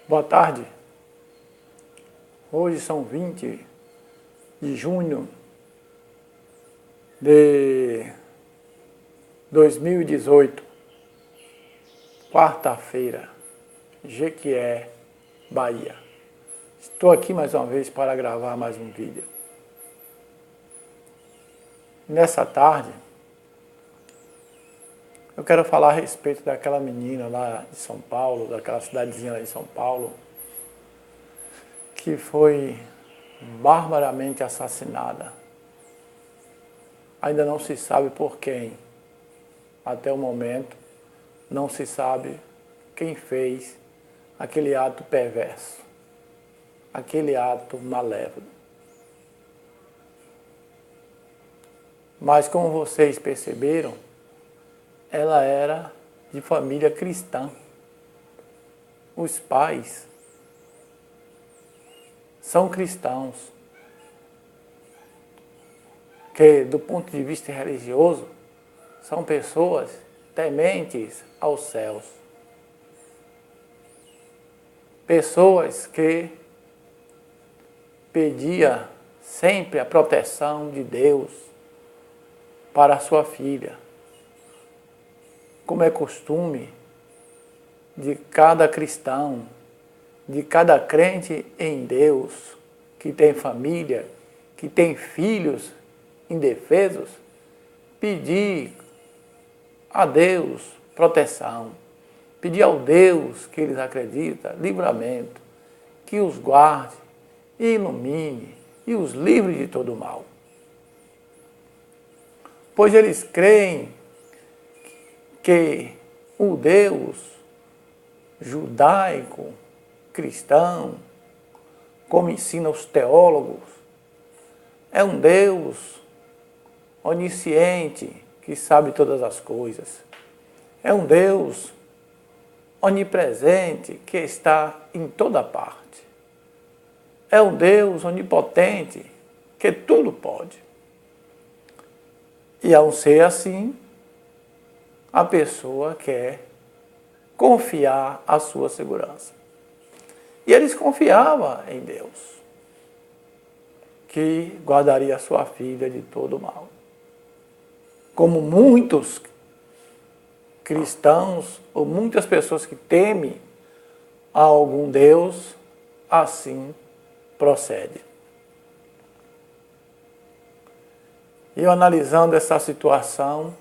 Boa tarde. Hoje são 20 de junho de 2018, quarta-feira, Jequié, Bahia. Estou aqui mais uma vez para gravar mais um vídeo. Nessa tarde, eu quero falar a respeito daquela menina lá de São Paulo, daquela cidadezinha lá de São Paulo, que foi barbaramente assassinada. Ainda não se sabe por quem. Até o momento, não se sabe quem fez aquele ato perverso, aquele ato malévolo. Mas como vocês perceberam, ela era de família cristã. Os pais são cristãos, que do ponto de vista religioso, são pessoas tementes aos céus. Pessoas que pediam sempre a proteção de Deus para a sua filha. Como é costume de cada cristão, de cada crente em Deus, que tem família, que tem filhos indefesos, pedir a Deus proteção, pedir ao Deus que eles acreditam livramento, que os guarde e ilumine e os livre de todo mal. Pois eles creem que o Deus judaico, cristão, como ensinam os teólogos, é um Deus onisciente, que sabe todas as coisas. É um Deus onipresente, que está em toda parte. É um Deus onipotente, que tudo pode. E ao ser assim, a pessoa quer confiar a sua segurança. E eles confiavam em Deus, que guardaria a sua filha de todo mal. Como muitos cristãos, ou muitas pessoas que temem a algum Deus, assim procede. E eu analisando essa situação,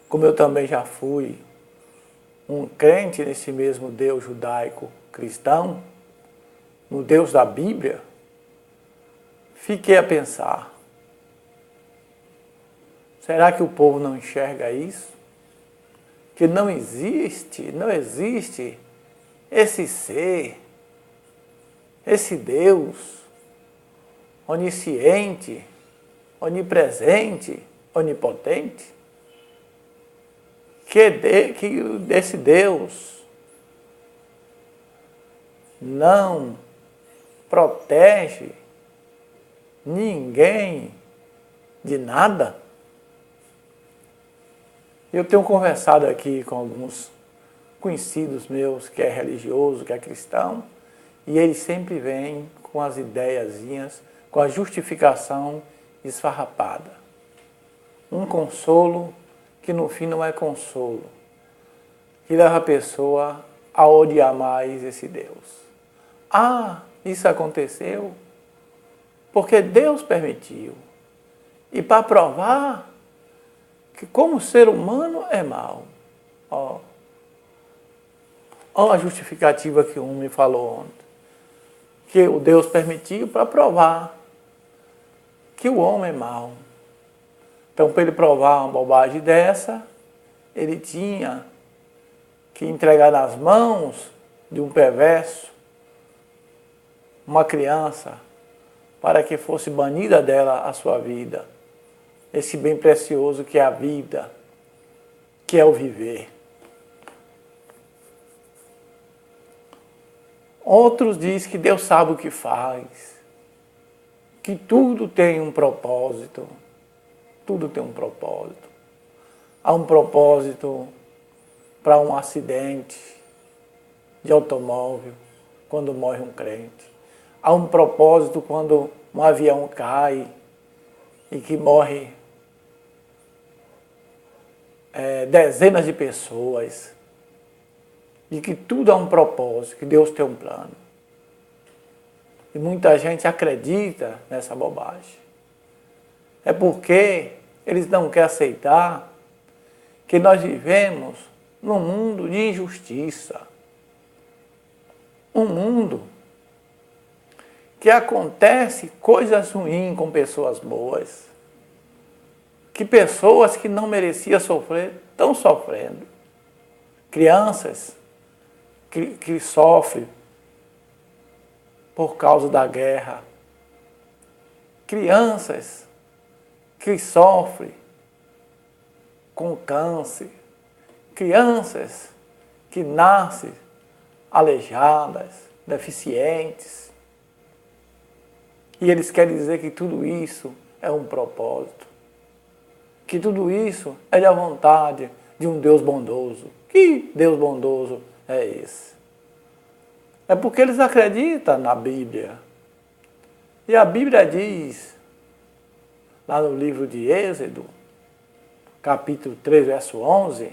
como eu também já fui um crente nesse mesmo Deus judaico cristão, no Deus da Bíblia, fiquei a pensar, será que o povo não enxerga isso? Que não existe esse ser, esse Deus onisciente, onipresente, onipotente? Que desse Deus não protege ninguém de nada? Eu tenho conversado aqui com alguns conhecidos meus que é religioso, que é cristão, e eles sempre vêm com as ideiazinhas, com a justificação esfarrapada. Um consolo que no fim não é consolo, que leva a pessoa a odiar mais esse Deus. Ah, isso aconteceu porque Deus permitiu. E para provar que como ser humano é mau. Ó a justificativa que um me falou ontem. Que o Deus permitiu para provar que o homem é mau. Então, para ele provar uma bobagem dessa, ele tinha que entregar nas mãos de um perverso uma criança para que fosse banida dela a sua vida. Esse bem precioso que é a vida, que é o viver. Outros dizem que Deus sabe o que faz, que tudo tem um propósito. Tudo tem um propósito. Há um propósito para um acidente de automóvel. quando morre um crente. Há um propósito quando um avião cai e que morre dezenas de pessoas. E que tudo há um propósito, que Deus tem um plano. E muita gente acredita nessa bobagem. É porque eles não querem aceitar que nós vivemos num mundo de injustiça. Um mundo que acontece coisas ruins com pessoas boas. Que pessoas que não mereciam sofrer estão sofrendo. Crianças que sofrem por causa da guerra. Crianças que sofrem com câncer. Crianças que nascem aleijadas, deficientes. E eles querem dizer que tudo isso é um propósito. Que tudo isso é da vontade de um Deus bondoso. Que Deus bondoso é esse? É porque eles acreditam na Bíblia. E a Bíblia diz, lá no livro de Êxodo, capítulo 3, verso 11,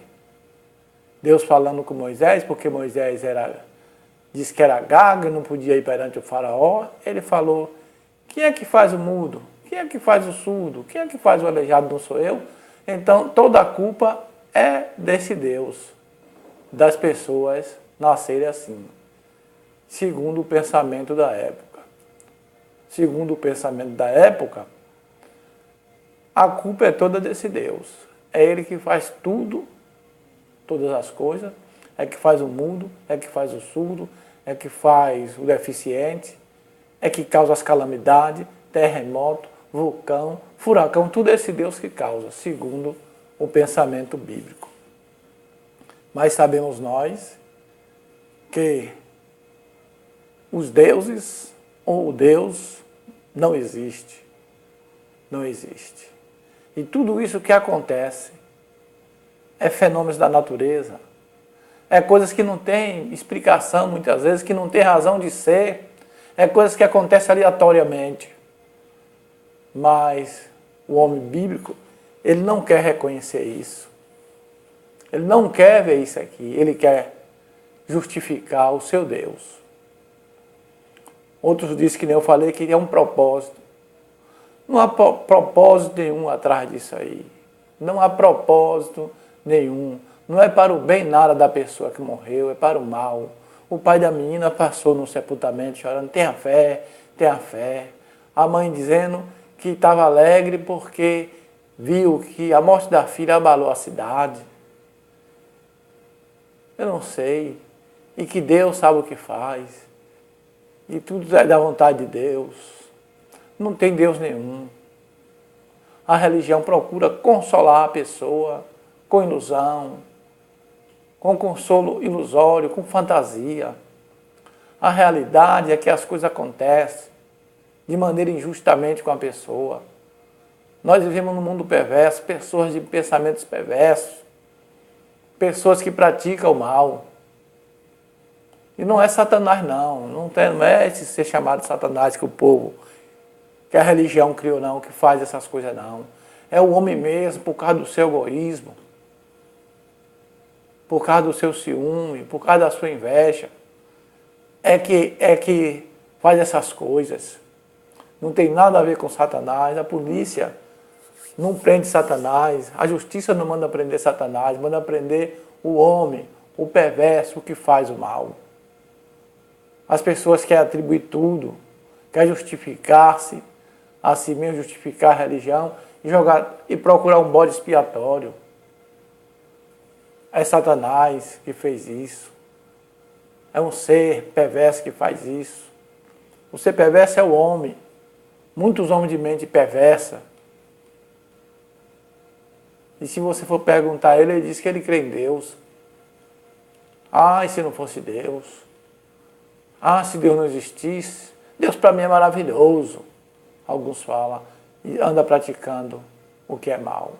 Deus falando com Moisés, porque Moisés disse que era gago e não podia ir perante o faraó, ele falou, quem é que faz o mudo? Quem é que faz o surdo? Quem é que faz o aleijado? Não sou eu? Então, toda a culpa é desse Deus, das pessoas nascerem assim, segundo o pensamento da época. Segundo o pensamento da época, a culpa é toda desse Deus. É Ele que faz tudo, todas as coisas, é que faz o mudo, é que faz o surdo, é que faz o deficiente, é que causa as calamidades, terremoto, vulcão, furacão, tudo é esse Deus que causa, segundo o pensamento bíblico. Mas sabemos nós que os deuses ou o Deus não existe. Não existe. E tudo isso que acontece é fenômenos da natureza. É coisas que não têm explicação muitas vezes, que não tem razão de ser. É coisas que acontecem aleatoriamente. Mas o homem bíblico, ele não quer reconhecer isso. Ele não quer ver isso aqui. Ele quer justificar o seu Deus. Outros dizem, que nem eu falei, que é um propósito. Não há propósito nenhum atrás disso aí. Não há propósito nenhum. Não é para o bem nada da pessoa que morreu, é para o mal. O pai da menina passou no sepultamento chorando, tenha fé, tenha fé. A mãe dizendo que estava alegre porque viu que a morte da filha abalou a cidade. Eu não sei. E que Deus sabe o que faz. E tudo é da vontade de Deus. Não tem Deus nenhum. A religião procura consolar a pessoa com ilusão, com consolo ilusório, com fantasia. A realidade é que as coisas acontecem de maneira injustamente com a pessoa. Nós vivemos num mundo perverso, pessoas de pensamentos perversos, pessoas que praticam o mal. E não é Satanás, não. Não é esse ser chamado Satanás que o povo, que a religião criou, não, que faz essas coisas, não. É o homem mesmo, por causa do seu egoísmo, por causa do seu ciúme, por causa da sua inveja. É que faz essas coisas. Não tem nada a ver com Satanás. A polícia não prende Satanás. A justiça não manda prender Satanás. Manda prender o homem, o perverso, o que faz o mal. As pessoas querem atribuir tudo. Querem justificar-se a si mesmo, justificar a religião e procurar um bode expiatório. É Satanás que fez isso. É um ser perverso que faz isso. O ser perverso é o homem. Muitos homens de mente perversa. E se você for perguntar a ele, ele diz que ele crê em Deus. Ah, e se não fosse Deus? Ah, se Deus não existisse? Deus para mim é maravilhoso. Alguns falam e anda praticando o que é mal.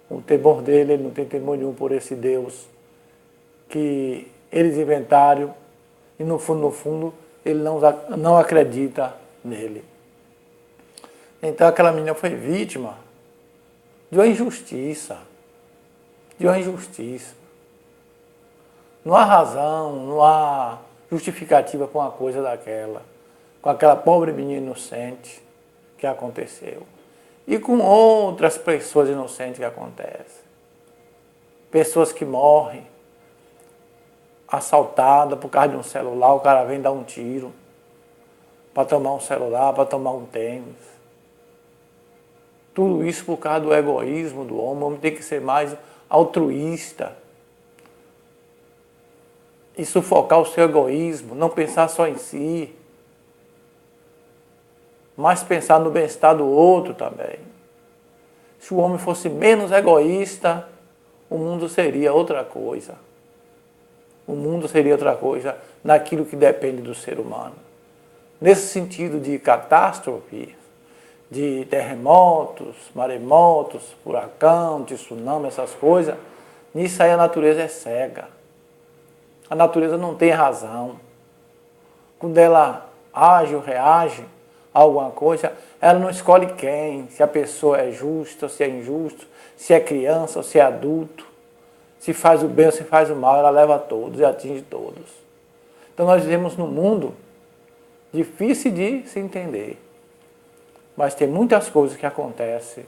O temor dele, ele não tem temor nenhum por esse Deus que eles inventaram e no fundo, ele não acredita nele. Então aquela menina foi vítima de uma injustiça. Não há razão, não há justificativa para uma coisa daquela, com aquela pobre menina inocente que aconteceu. E com outras pessoas inocentes que acontecem. Pessoas que morrem, assaltadas por causa de um celular, o cara vem dar um tiro para tomar um celular, para tomar um tênis. Tudo isso por causa do egoísmo do homem. O homem tem que ser mais altruísta. E sufocar o seu egoísmo, não pensar só em si, mas pensar no bem-estar do outro também. Se o homem fosse menos egoísta, o mundo seria outra coisa. O mundo seria outra coisa naquilo que depende do ser humano. Nesse sentido de catástrofe, de terremotos, maremotos, furacão, tsunami, essas coisas, nisso aí a natureza é cega. A natureza não tem razão. Quando ela age ou reage a alguma coisa, ela não escolhe quem, se a pessoa é justa ou se é injusto, se é criança ou se é adulto, se faz o bem ou se faz o mal, ela leva a todos e atinge todos. Então nós vivemos num mundo difícil de se entender, mas tem muitas coisas que acontecem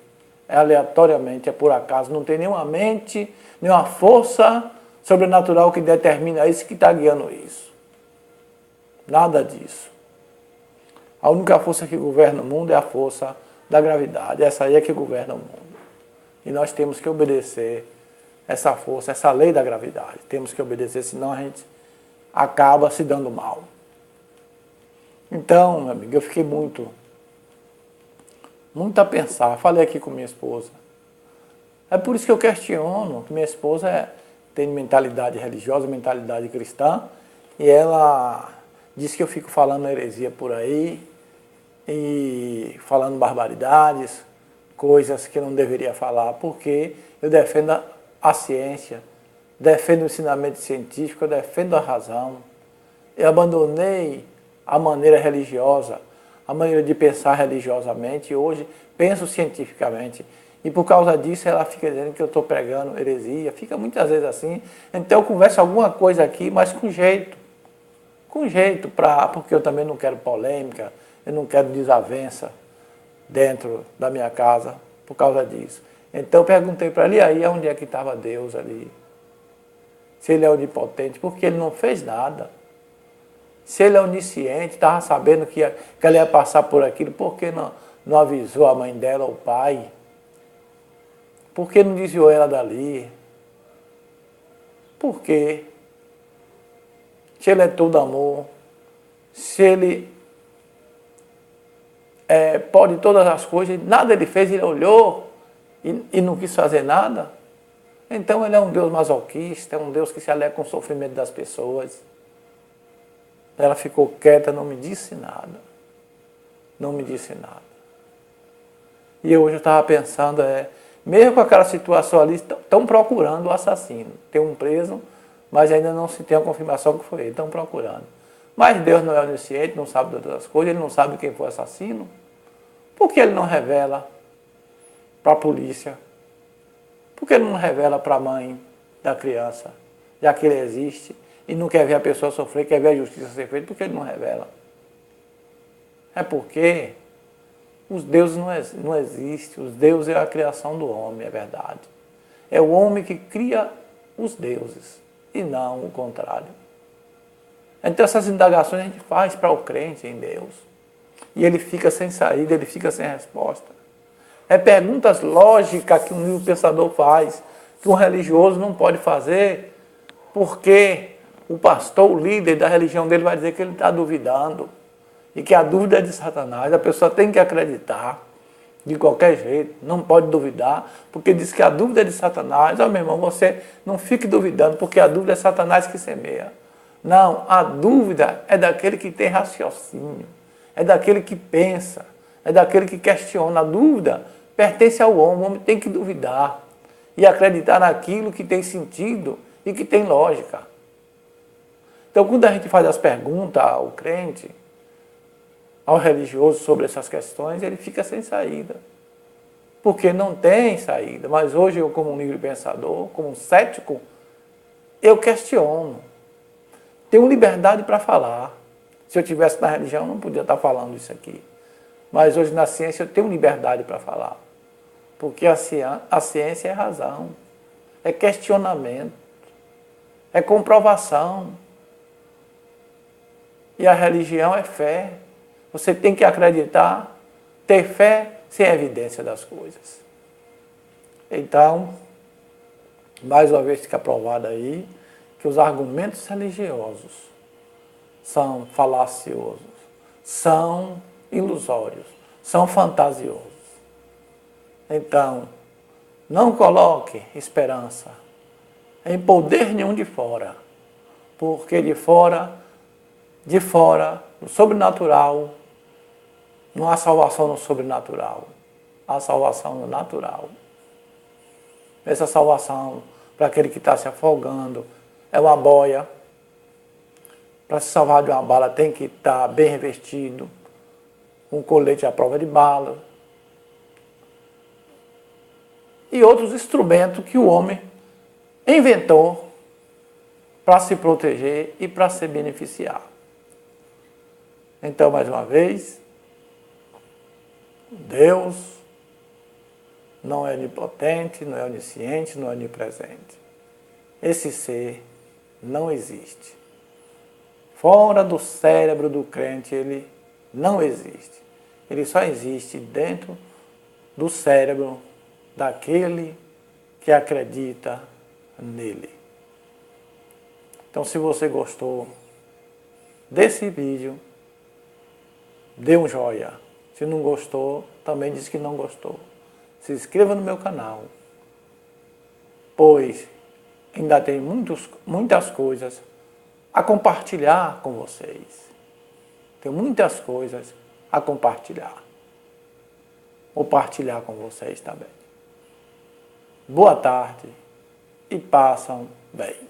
aleatoriamente, é por acaso, não tem nenhuma mente, nenhuma força sobrenatural que determina isso, que está guiando isso. Nada disso. A única força que governa o mundo é a força da gravidade. Essa aí é que governa o mundo. E nós temos que obedecer essa força, essa lei da gravidade. Temos que obedecer, senão a gente acaba se dando mal. Então, meu amigo, eu fiquei muito a pensar. Falei aqui com minha esposa. É por isso que eu questiono, que minha esposa tem mentalidade religiosa, mentalidade cristã, e ela diz que eu fico falando heresia por aí, e falando barbaridades, coisas que eu não deveria falar, porque eu defendo a ciência, defendo o ensinamento científico, eu defendo a razão. Eu abandonei a maneira religiosa, a maneira de pensar religiosamente, e hoje penso cientificamente. E por causa disso ela fica dizendo que eu estou pregando heresia, fica muitas vezes assim. Então eu converso alguma coisa aqui, mas com jeito. Porque eu também não quero polêmica, eu não quero desavença dentro da minha casa por causa disso. Então eu perguntei para ele, e aí onde é que estava Deus ali? Se ele é onipotente, porque ele não fez nada. Se ele é onisciente, estava sabendo que ela ia passar por aquilo, por que não avisou a mãe dela ou o pai? Por que não desviou ela dali? Por quê? Se ele é todo amor, se ele pode todas as coisas, nada ele fez, ele olhou e não quis fazer nada. Então ele é um Deus masoquista, é um Deus que se alegra com o sofrimento das pessoas. Ela ficou quieta, não me disse nada. Não me disse nada. E hoje eu estava pensando, mesmo com aquela situação ali, estão procurando o assassino. Tem um preso, mas ainda não se tem a confirmação que foi ele. Estão procurando. Mas Deus não é onisciente, não sabe de outras coisas, ele não sabe quem foi o assassino. Por que ele não revela para a polícia? Por que ele não revela para a mãe da criança, já que ele existe, e não quer ver a pessoa sofrer, quer ver a justiça ser feita? Por que ele não revela? É porque os deuses não existem, os deuses é a criação do homem, é verdade. É o homem que cria os deuses, e não o contrário. Então essas indagações a gente faz para o crente em Deus. E ele fica sem saída, ele fica sem resposta. É perguntas lógicas que um livre pensador faz, que um religioso não pode fazer, porque o pastor, o líder da religião dele vai dizer que ele está duvidando. E que a dúvida é de Satanás, a pessoa tem que acreditar, de qualquer jeito, não pode duvidar, porque diz que a dúvida é de Satanás. Meu irmão, você não fique duvidando, porque a dúvida é Satanás que semeia. Não, a dúvida é daquele que tem raciocínio, é daquele que pensa, é daquele que questiona. A dúvida pertence ao homem, o homem tem que duvidar e acreditar naquilo que tem sentido e que tem lógica. Então, quando a gente faz as perguntas ao crente, ao religioso sobre essas questões, ele fica sem saída. Porque não tem saída. Mas hoje eu, como um livre pensador, como um cético, eu questiono. Tenho liberdade para falar. Se eu tivesse na religião, eu não podia estar falando isso aqui. Mas hoje na ciência eu tenho liberdade para falar. Porque a ciência é razão, é questionamento, é comprovação. E a religião é fé. Você tem que acreditar, ter fé sem evidência das coisas. Então, mais uma vez fica provado aí que os argumentos religiosos são falaciosos, são ilusórios, são fantasiosos. Então, não coloque esperança em poder nenhum de fora, porque de fora, no sobrenatural, não há salvação no sobrenatural, há salvação no natural. Essa salvação, para aquele que está se afogando, é uma boia. Para se salvar de uma bala tem que estar bem revestido, um colete à prova de bala. E outros instrumentos que o homem inventou para se proteger e para se beneficiar. Então, mais uma vez, Deus não é onipotente, não é onisciente, não é onipresente. Esse ser não existe. Fora do cérebro do crente, ele não existe. Ele só existe dentro do cérebro daquele que acredita nele. Então, se você gostou desse vídeo, dê um joinha. Se não gostou, também diz que não gostou. Se inscreva no meu canal, pois ainda tem muitas coisas a compartilhar com vocês. Tem muitas coisas a compartilhar. Vou partilhar com vocês também. Boa tarde e passam bem.